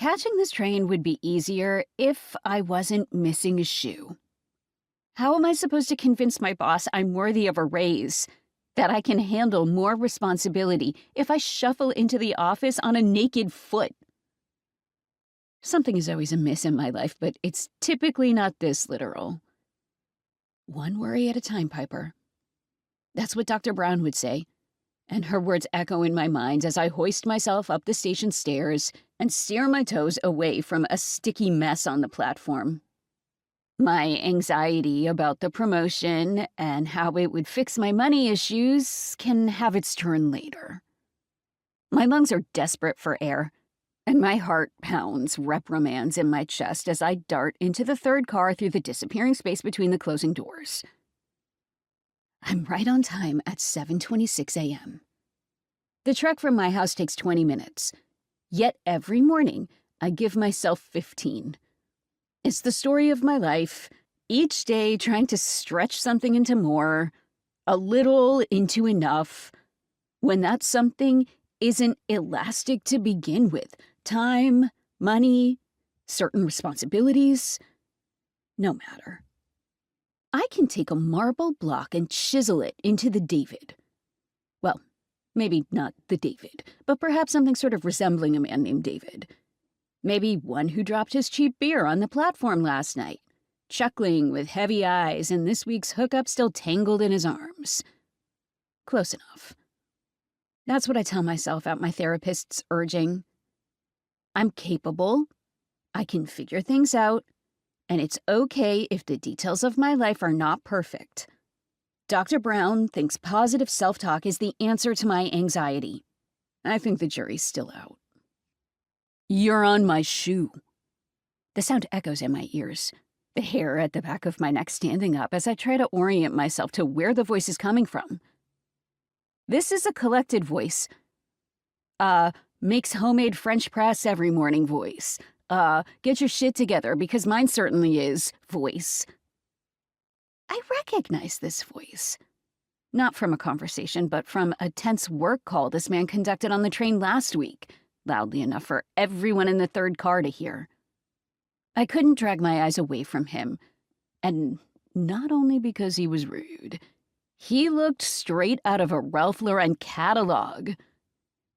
Catching this train would be easier if I wasn't missing a shoe. How am I supposed to convince my boss I'm worthy of a raise? That I can handle more responsibility if I shuffle into the office on a naked foot? Something is always amiss in my life, but it's typically not this literal. One worry at a time, Piper. That's what Dr. Brown would say, and her words echo in my mind as I hoist myself up the station stairs and steer my toes away from a sticky mess on the platform. My anxiety about the promotion and how it would fix my money issues can have its turn later. My lungs are desperate for air, and my heart pounds reprimands in my chest as I dart into the third car through the disappearing space between the closing doors. I'm right on time at 7:26 a.m. The trek from my house takes 20 minutes, yet every morning I give myself 15. It's the story of my life, each day trying to stretch something into more, a little into enough, when that something isn't elastic to begin with. Time, money, certain responsibilities. No matter. I can take a marble block and chisel it into the David. Well, maybe not the David, but perhaps something sort of resembling a man named David. Maybe one who dropped his cheap beer on the platform last night, chuckling with heavy eyes and this week's hookup still tangled in his arms. Close enough. That's what I tell myself at my therapist's urging. I'm capable, I can figure things out, and it's okay if the details of my life are not perfect. Dr. Brown thinks positive self-talk is the answer to my anxiety. I think the jury's still out. You're on my shoe. The sound echoes in my ears, the hair at the back of my neck standing up as I try to orient myself to where the voice is coming from. This is a collected voice. Makes homemade French press every morning voice. Get your shit together because mine certainly is voice. I recognize this voice. Not from a conversation, but from a tense work call this man conducted on the train last week. Loudly enough for everyone in the third car to hear. I couldn't drag my eyes away from him, and not only because he was rude. He looked straight out of a Ralph Lauren catalog.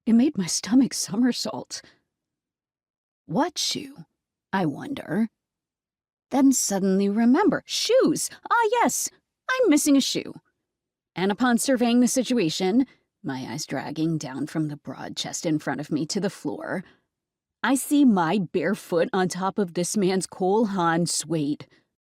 It made my stomach somersault. What shoe? I wonder. Then suddenly remember, shoes! Ah, yes, I'm missing a shoe. And upon surveying the situation, my eyes dragging down from the broad chest in front of me to the floor, I see my bare foot on top of this man's Cole Haan suede.